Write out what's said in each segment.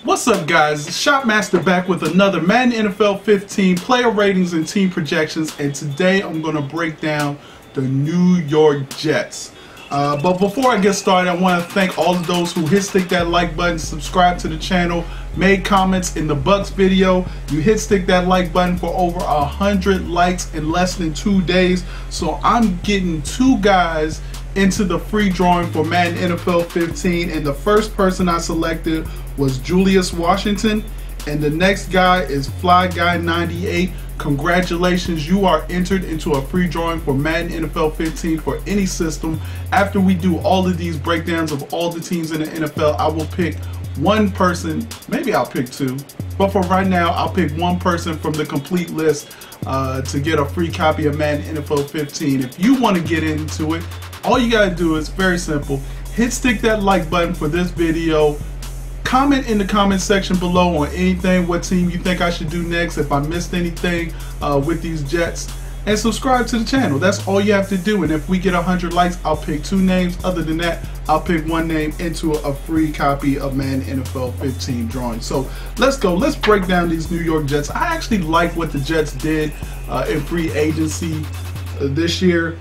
What's up, guys? Shopmaster back with another Madden NFL 15 player ratings and team projections, and today I'm going to break down the New York Jets. But before I get started, I want to thank all of those who stick that like button, subscribe to the channel, made comments in the Bucks video. You stick that like button for over 100 likes in less than 2 days. So I'm getting 2 guys into the free drawing for Madden NFL 15, and the first person I selected was Julius Washington, and the next guy is Fly Guy 98. Congratulations, you are entered into a free drawing for Madden NFL 15 for any system. After we do all of these breakdowns of all the teams in the NFL, I will pick one person, maybe I'll pick 2, but for right now I'll pick one person from the complete list to get a free copy of Madden NFL 15. If you want to get into it, all you gotta do is very simple. Stick that like button for this video. Comment in the comment section below on anything, what team you think I should do next, if I missed anything with these Jets, and subscribe to the channel. That's all you have to do. And if we get 100 likes, I'll pick 2 names. Other than that, I'll pick 1 name into a free copy of Madden NFL 15 drawing. So let's go. Let's break down these New York Jets. I actually like what the Jets did in free agency this year.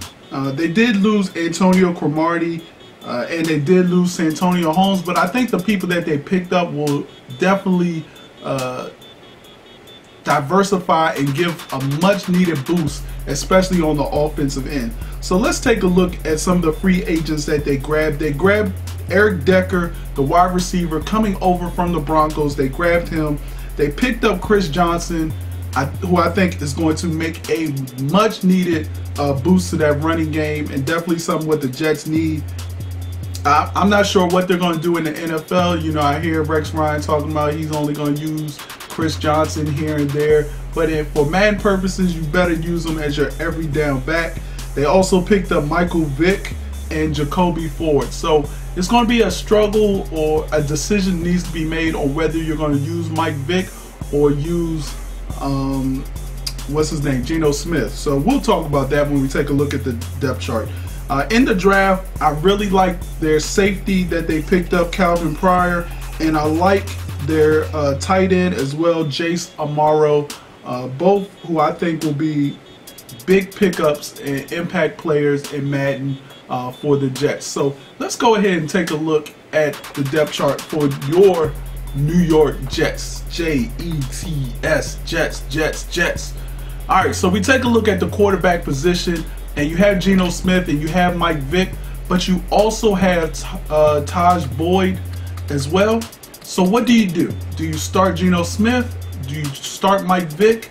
They did lose Antonio Cromartie. And they did lose Santonio Holmes, but I think the people that they picked up will definitely diversify and give a much needed boost, especially on the offensive end. So let's take a look at some of the free agents that they grabbed. They grabbed Eric Decker, the wide receiver coming over from the Broncos. They grabbed him. They picked up Chris Johnson, who I think is going to make a much needed boost to that running game, and definitely something what the Jets need. I'm not sure what they're going to do in the NFL. You know, I hear Rex Ryan talking about he's only going to use Chris Johnson here and there. But for Madden purposes, you better use him as your every down back. They also picked up Michael Vick and Jacoby Ford. So it's going to be a struggle, or a decision needs to be made on whether you're going to use Mike Vick or use, what's his name, Geno Smith. So we'll talk about that when we take a look at the depth chart. In the draft, I really like their safety that they picked up, Calvin Pryor, and I like their tight end as well, Jace Amaro, both who I think will be big pickups and impact players in Madden for the Jets. So let's go ahead and take a look at the depth chart for your New York Jets. J-E-T-S, Jets. All right, so we take a look at the quarterback position. And you have Geno Smith and you have Mike Vick, but you also have Taj Boyd as well. So what do? Do you start Geno Smith? Do you start Mike Vick?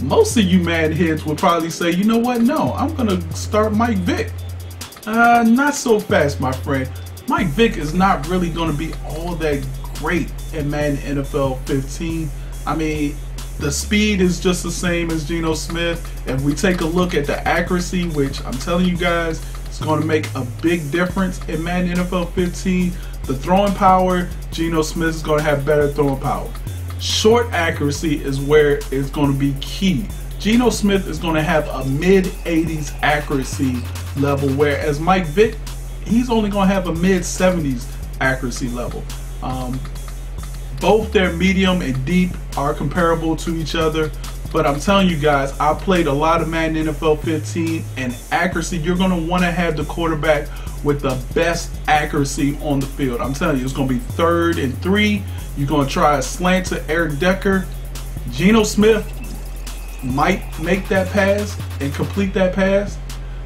Most of you mad heads would probably say, you know what? No, I'm going to start Mike Vick. Not so fast, my friend. Mike Vick is not really going to be all that great in Madden NFL 15. I mean, the speed is just the same as Geno Smith. If we take a look at the accuracy, which I'm telling you guys, it's going to make a big difference in Madden NFL 15. The throwing power, Geno Smith is going to have better throwing power. Short accuracy is where it's going to be key. Geno Smith is going to have a mid-80s accuracy level, whereas Mike Vick, he's only going to have a mid-70s accuracy level. Both their medium and deep are comparable to each other, but I'm telling you guys, I played a lot of Madden NFL 15, and accuracy, you're going to want to have the quarterback with the best accuracy on the field. I'm telling you, it's going to be 3rd and 3. You're going to try a slant to Eric Decker. Geno Smith might make that pass and complete that pass,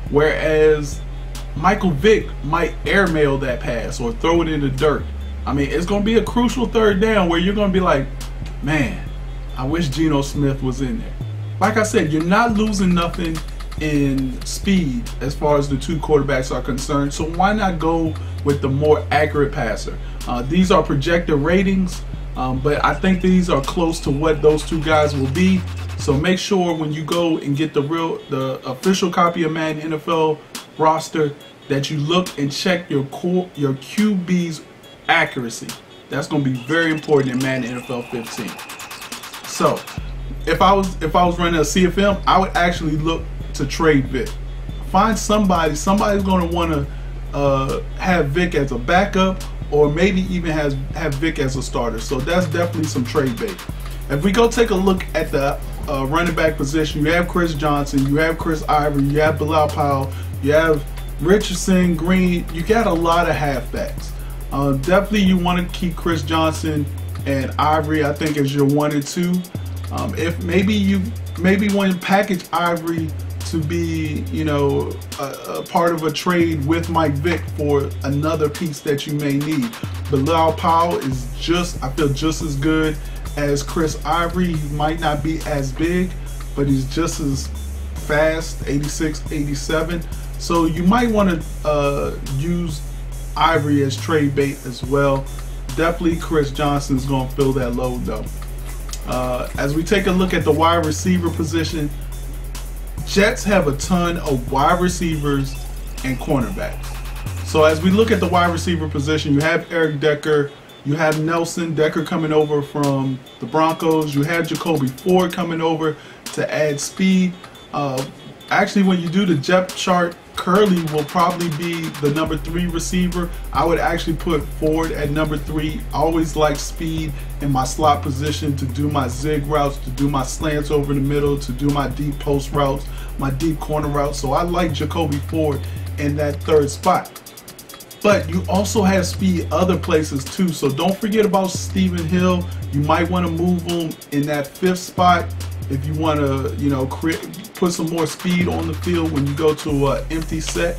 whereas Michael Vick might airmail that pass or throw it in the dirt. I mean, it's going to be a crucial 3rd down where you're going to be like, man, I wish Geno Smith was in there. Like I said, you're not losing nothing in speed as far as the 2 quarterbacks are concerned. So why not go with the more accurate passer? These are projected ratings, but I think these are close to what those 2 guys will be. So make sure when you go and get the official copy of Madden NFL roster that you look and check your QB's accuracy. That's going to be very important in Madden NFL 15. So if I was running a CFM, I would actually look to trade Vick. Find somebody's going to want to have Vick as a backup, or maybe even have Vick as a starter. So that's definitely some trade bait. If we go take a look at the running back position, you have Chris Johnson, you have Chris Ivory, you have Bilal Powell, you have Richardson, Green. You got a lot of halfbacks. Definitely you want to keep Chris Johnson and Ivory, I think, as your 1 and 2. If maybe want to package Ivory to be, you know, a part of a trade with Mike Vick for another piece that you may need. Bilal Powell is I feel just as good as Chris Ivory. He might not be as big, but he's just as fast, 86, 87. So you might want to use Ivory as trade bait as well. Definitely Chris Johnson's going to fill that load though. As we take a look at the wide receiver position, Jets have a ton of wide receivers and cornerbacks. So as we look at the wide receiver position, you have Eric Decker, you have Nelson Decker coming over from the Broncos, you have Jacoby Ford coming over to add speed. Actually, when you do the depth chart, Curley will probably be the number 3 receiver. I would actually put Ford at number 3. I always like speed in my slot position to do my zig routes, to do my slants over the middle, to do my deep post routes, my deep corner routes. So I like Jacoby Ford in that 3rd spot. But you also have speed other places too. So don't forget about Stephen Hill. You might want to move him in that 5th spot if you want to, you know, put some more speed on the field when you go to an empty set.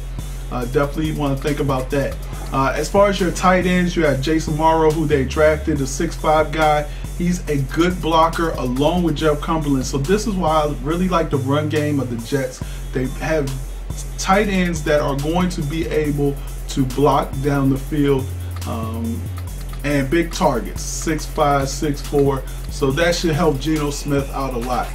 Definitely want to think about that. As far as your tight ends, you have Jason Morrow, who they drafted, a 6'5" guy. He's a good blocker along with Jeff Cumberland. So this is why I really like the run game of the Jets. They have tight ends that are going to be able to block down the field and big targets, 6'5", 6'4". So that should help Geno Smith out a lot.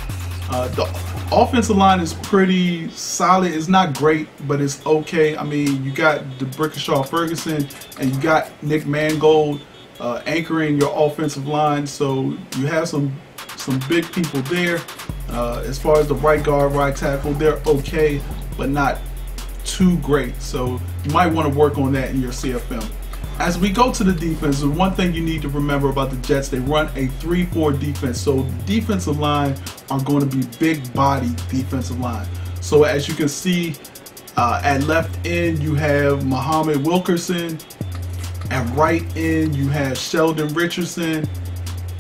The offensive line is pretty solid. It's not great, but it's okay. I mean, you got DeBrickashaw Ferguson and you got Nick Mangold anchoring your offensive line. So you have some big people there. As far as the right guard, right tackle, they're okay, but not too great. So you might want to work on that in your CFM. As we go to the defense, the one thing you need to remember about the Jets, they run a 3-4 defense. So the defensive line are going to be big body defensive line. So as you can see, at left end, you have Muhammad Wilkerson. At right end, you have Sheldon Richardson.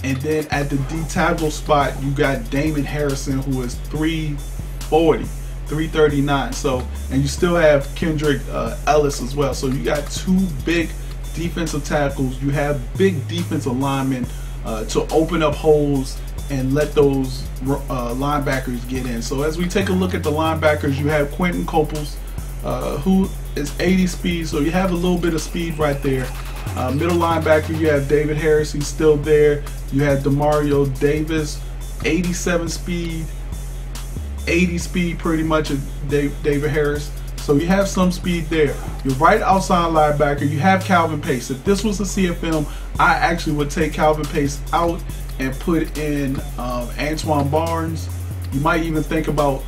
And then at the D tackle spot, you got Damon Harrison, who is 340, 339. So, and you still have Kendrick Ellis as well. So you got 2 big defensive tackles. You have big defensive linemen to open up holes and let those linebackers get in. So as we take a look at the linebackers, you have Quentin Coples, who is 80 speed, so you have a little bit of speed right there. Middle linebacker, you have David Harris, he's still there. You have Demario Davis, 87 speed, 80 speed pretty much of David Harris. So you have some speed there. Your right outside linebacker, you have Calvin Pace. If this was a CFM, I actually would take Calvin Pace out and put in Antoine Barnes. You might even think about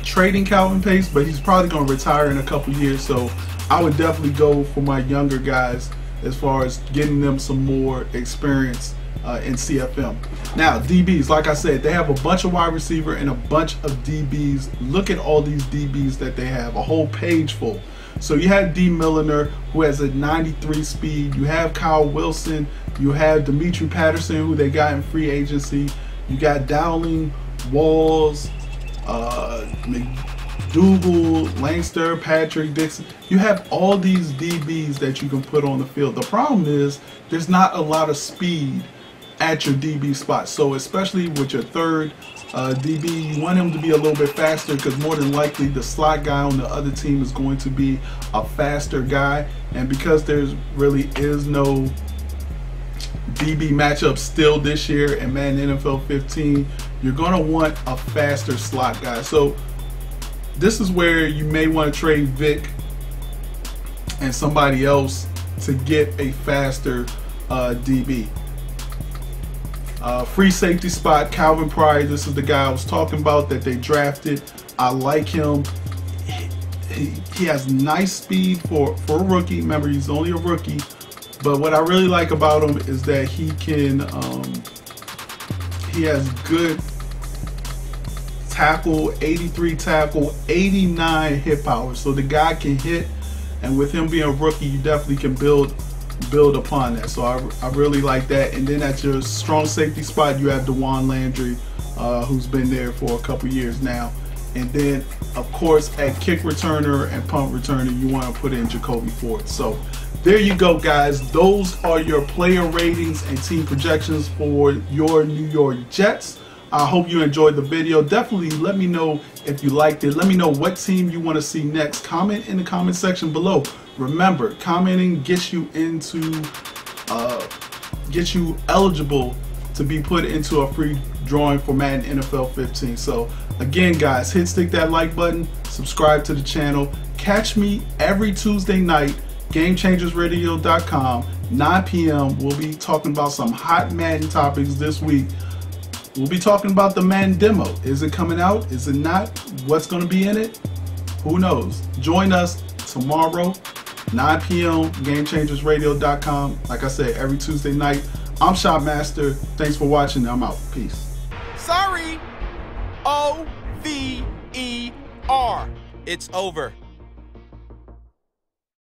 trading Calvin Pace, but he's probably going to retire in a couple years. So I would definitely go for my younger guys as far as getting them some more experience in CFM. Now, DBs, like I said, they have a bunch of wide receiver and a bunch of DBs. Look at all these DBs that they have, a whole page full. So you have D. Milliner, who has a 93 speed. You have Kyle Wilson. You have Dimitri Patterson, who they got in free agency. You got Dowling, Walls, McDougal, Langster, Patrick, Dixon. You have all these DBs that you can put on the field. The problem is there's not a lot of speed at your DB spot. So especially with your third DB, you want him to be a little bit faster, because more than likely the slot guy on the other team is going to be a faster guy. And because there's really is no DB matchup still this year in Madden NFL 15, you're going to want a faster slot guy. So this is where you may want to trade Vick and somebody else to get a faster DB. Free safety spot, Calvin Pryor. This is the guy I was talking about that they drafted. I like him. he has nice speed for a rookie. Remember, he's only a rookie. But what I really like about him is that he has good tackle, 83 tackle, 89 hit power. So the guy can hit, and with him being a rookie, you definitely can build upon that. So I really like that. And then at your strong safety spot, you have DeJuan Landry, who's been there for a couple years now. And then, of course, at kick returner and punt returner, you want to put in Jacoby Ford. So there you go, guys. Those are your player ratings and team projections for your New York Jets. I hope you enjoyed the video. Definitely let me know if you liked it. Let me know what team you want to see next. Comment in the comment section below. Remember, commenting gets you eligible to be put into a free drawing for Madden NFL 15. So again, guys, stick that like button, subscribe to the channel. Catch me every Tuesday night, GameChangersRadio.com, 9 p.m. We'll be talking about some hot Madden topics this week. We'll be talking about the Madden demo. Is it coming out? Is it not? What's going to be in it? Who knows? Join us tomorrow, 9 p.m., GameChangersRadio.com. Like I said, every Tuesday night. I'm Shopmaster. Thanks for watching. I'm out. Peace. Sorry. OVER. It's over.